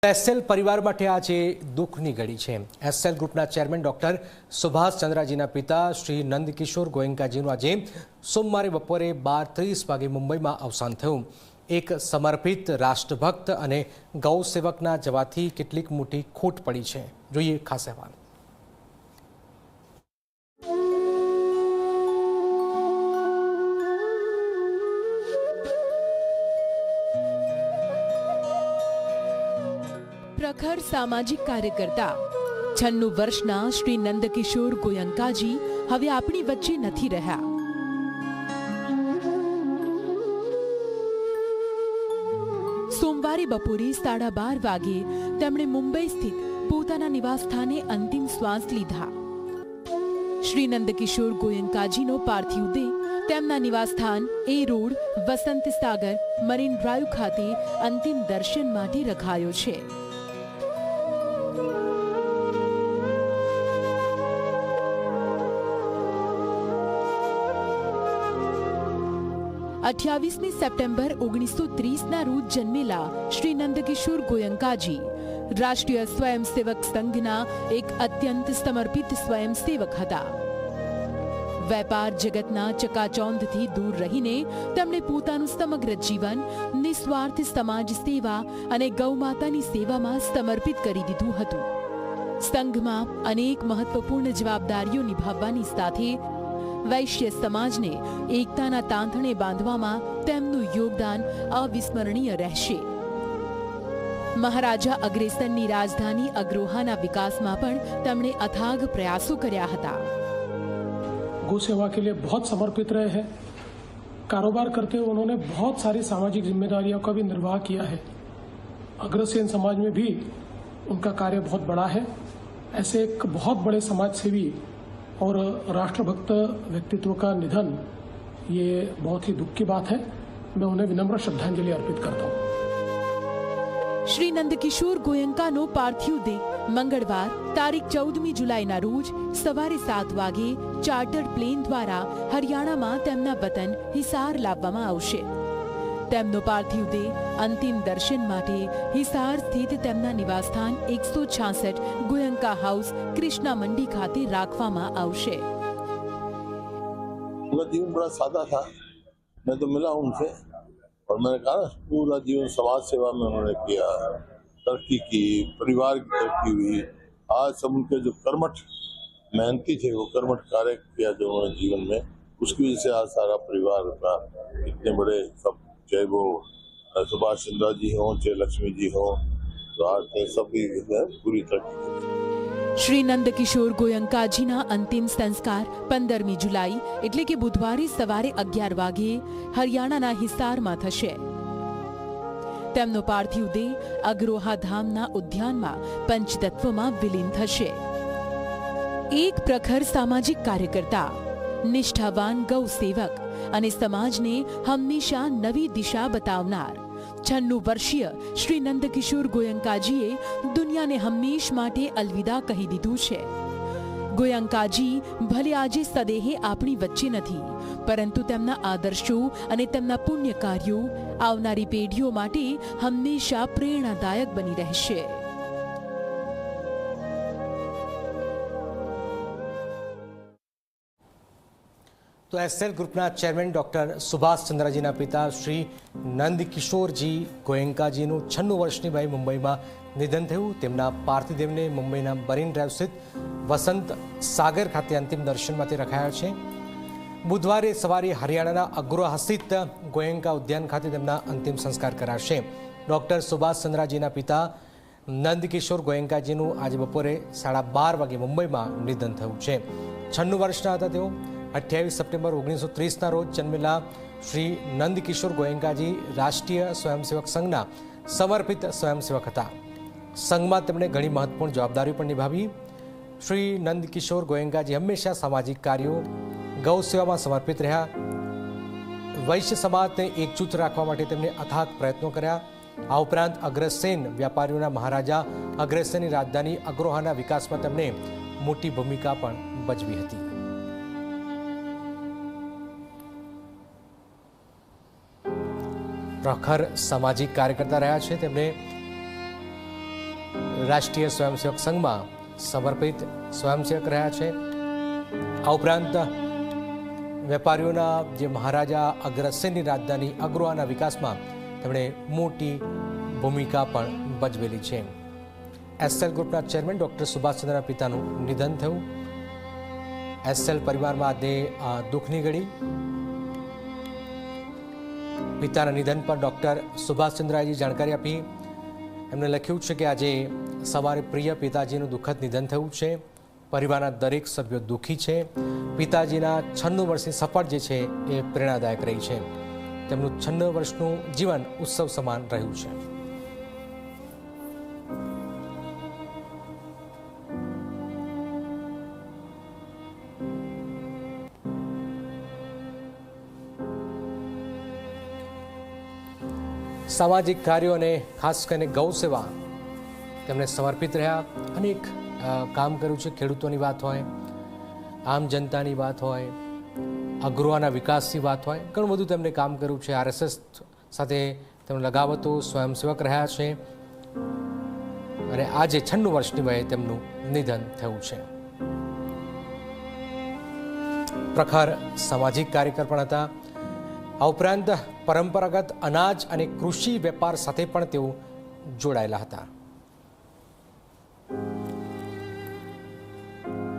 SL પરિવાર માટે આજે દુઃખની ઘડી છે। એસએલ ગ્રુપના ચેરમેન ડોક્ટર સુભાષ ચંદ્રાજીના પિતા શ્રી નંદકિશોર ગોયંકાજીનું આજે સોમવારે બપોરે 12:30 વાગે મુંબઈમાં અવસાન થયું। એક સમર્પિત રાષ્ટ્રભક્ત અને ગૌસેવકના જવાથી કેટલીક મોટી ખોટ પડી છે। જોઈએ ખાસ અહેવાલ। પ્રખર સામાજિક કાર્યકર્તા 96 વર્ષના શ્રી નંદકિશોર ગોયંકાજી હવે આપણી વચ્ચે નથી રહ્યા। સોમવારે બપોરે 12:30 વાગે તેમણે મુંબઈ સ્થિત પોતાના નિવાસસ્થાને અંતિમ શ્વાસ લીધા। શ્રી નંદકિશોર ગોયંકાજીનો પાર્થિવ દેહ તેમના નિવાસસ્થાન એ રોડ વસંત સાગર મરીન ડ્રાઈવ ખાતે અંતિમ દર્શન માટે રખાયો છે। 28 સપ્ટેમ્બર 1930 રોજ જન્મેલા શ્રી નંદકિશોર ગોયંકાજી રાષ્ટ્રીય સ્વયંસેવક સંઘના એક અત્યંત સમર્પિત સ્વયંસેવક હતા। વેપાર જગતના ચકાચૌંધથી દૂર રહીને તેમણે પોતાનું સમગ્ર જીવન નિસ્વાર્થ સમાજ સેવા અને ગૌમાતાની સેવામાં સમર્પિત કરી દીધું હતું। સંઘમાં અનેક મહત્વપૂર્ણ જવાબદારીઓ નિભાવવાની સાથે વૈશ્ય સમાજને એકતાના તાંતણે બાંધવામાં તેમનું યોગદાન અવિસ્મરણીય રહેશે। મહારાજા અગ્રેસરની રાજધાની અગ્રોહાના વિકાસમાં પણ તેમણે અથાગ પ્રયાસો કર્યા હતા। गौ सेवा के लिए बहुत समर्पित रहे हैं। कारोबार करते हुए उन्होंने बहुत सारी सामाजिक जिम्मेदारियों का भी निर्वाह किया है। अग्रसेन समाज में भी उनका कार्य बहुत बड़ा है। ऐसे एक बहुत बड़े समाज सेवी और राष्ट्रभक्त व्यक्तित्व का निधन ये बहुत ही दुख की बात है। मैं उन्हें विनम्र श्रद्धांजलि अर्पित करता हूँ। श्री नंदकिशोर गोयंकानो पार्थिव देह मंगलवार तारीख 14 जुलाईना रोज सवारे 7 वागे चार्टर प्लेन द्वारा हरियाणाમાં તેમના વતન હિસાર લાવવામાં આવશે। તેમનો પાર્થિવ દેહ અંતિમ દર્શન માટે હિસાર સ્થિત તેમના નિવાસસ્થાન 166 ગોયંકા હાઉસ कृष्णा मंडी खाते રાખવામાં આવશે। उनका जीवन बड़ा सादा था। मैं तो मिला उनसे और मैंने कहा पूरा जीवन समाज सेवा में उन्होंने किया, तरक्की की, परिवार की तरक्की हुई। आज सब उनके जो कर्मठ मेहनती थे वो कर्मठ कार्य किया जो उन्होंने जीवन में, उसकी वजह से आज सारा परिवार का इतने बड़े सब, चाहे वो सुभाष चंद्र जी हों चाहे लक्ष्मी जी हों, तो आज सभी पूरी तरक्की। श्री नंदकिशोर गोयंकाजीना अंतिम संस्कार 15 जुलाई એટલે કે બુધવારે સવારે 11 વાગે હરિયાણાના હિસારમાં થશે। તેમનો પાર્થિવ દેહ અગ્રોહા ધામના ઉદ્યાનમાં પંચતત્વમાં વિલીન થશે। એક પ્રખર સામાજિક કાર્યકર્તા, નિષ્ઠાવાન ગૌસેવક અને સમાજને હંમેશા નવી દિશા બતાવનાર 96 વર્ષીય શ્રી નંદકિશોર ગોયંકાજીએ દુનિયાને હંમેશ માટે અલવિદા કહી દીધું છે। ગોયંકાજી ભલે આજે સદેહે આપણી વચ્ચે નથી, પરંતુ તેમના આદર્શો અને તેમના પુણ્ય કાર્યો આવનારી પેઢીઓ માટે હંમેશા પ્રેરણાદાયક બની રહેશે। तो एसएल ग्रुपना चेरमेन डॉक्टर सुभाष चंद्राजीना पिता श्री नंदकिशोरजी गोयंकाजीનું 96 વર્ષની વયે મુંબઈમાં નિધન થયું। તેમના પાર્થિવ દેહને મુંબઈના મરીન ડ્રાઈવ સ્થિત વસંત સાગર ખાતે અંતિમ દર્શન માટે રખાયા છે। બુધવારે સવારે હરિયાણાના અગ્રોહા સ્થિત ગોયંકા ઉદ્યાન ખાતે તેમના અંતિમ સંસ્કાર કરાશે। ડોક્ટર સુભાષ ચંદ્રાજીના પિતા નંદકિશોર ગોયંકાજીનું આજે બપોરે 12:30 વાગે મુંબઈમાં નિધન થયું છે। 96 વર્ષના હતા તેઓ। 28 સપ્ટેમ્બર 1930 રોજ જન્મેલા શ્રી નંદકિશોર ગોયંકાજી રાષ્ટ્રીય સ્વયંસેવક સંઘના સમર્પિત સ્વયંસેવક હતા। સંઘમાં તેમણે ઘણી મહત્વપૂર્ણ જવાબદારીઓ પણ નિભાવી। શ્રી નંદકિશોર ગોયંકાજી હંમેશા સામાજિક કાર્યો ગૌ સેવામાં સમર્પિત રહ્યા। વૈશ્ય સમાજને એકજૂથ રાખવા માટે તેમણે અથાગ પ્રયત્નો કર્યા। આ ઉપરાંત અગ્રસેન વ્યાપારીઓના મહારાજા અગ્રસેનની રાજધાની અગ્રોહાના વિકાસમાં તેમણે મોટી ભૂમિકા પણ ભજવી હતી। પ્રખર સામાજિક કાર્યકર્તા રહ્યા છે। તેમણે રાષ્ટ્રીય સ્વયંસેવક સંઘમાં સમર્પિત સ્વયંસેવક રહ્યા છે। આ ઉપરાંત વેપારીઓના જે મહારાજા અગ્રસેનની રાજધાની અગ્રોહાના વિકાસમાં તેમણે મોટી ભૂમિકા પણ ભજવેલી છે। એસએલ ગ્રુપના ચેરમેન ડૉક્ટર સુભાષચંદ્રના પિતાનું નિધન થયું। એસએલ પરિવારમાં આજે દુઃખની ઘડી। પિતાના નિધન પર ડૉક્ટર સુભાષચંદ્રજી જાણકારી આપી। એમણે લખ્યું છે કે આજે સવારે પ્રિય પિતાજીનું દુઃખદ નિધન થયું છે। પરિવારના દરેક સભ્યો દુઃખી છે। પિતાજીના 96 વર્ષની સફળ જે છે એ પ્રેરણાદાયક રહી છે। તેમનું 96 વર્ષનું જીવન ઉત્સવ સમાન રહ્યું છે। સામાજિક કાર્યો અને ખાસ કરીને ગૌ સેવા તેમણે સમર્પિત રહ્યા। અનેક કામ કર્યું છે। ખેડૂતોની વાત હોય, આમ જનતાની વાત હોય, અગ્રોહાના વિકાસની વાત હોય, ઘણું બધું તેમણે કામ કર્યું છે। આરએસએસ સાથે તેમનો લગાવ હતો, સ્વયંસેવક રહ્યા છે અને આજે 96 વર્ષની વયે તેમનું નિધન થયું છે। પ્રખર સામાજિક કાર્યકર પણ હતા। આ ઉપરાંત પરંપરાગત અનાજ અને કૃષિ વેપાર સાથે પણ તેઓ જોડાયેલા હતા।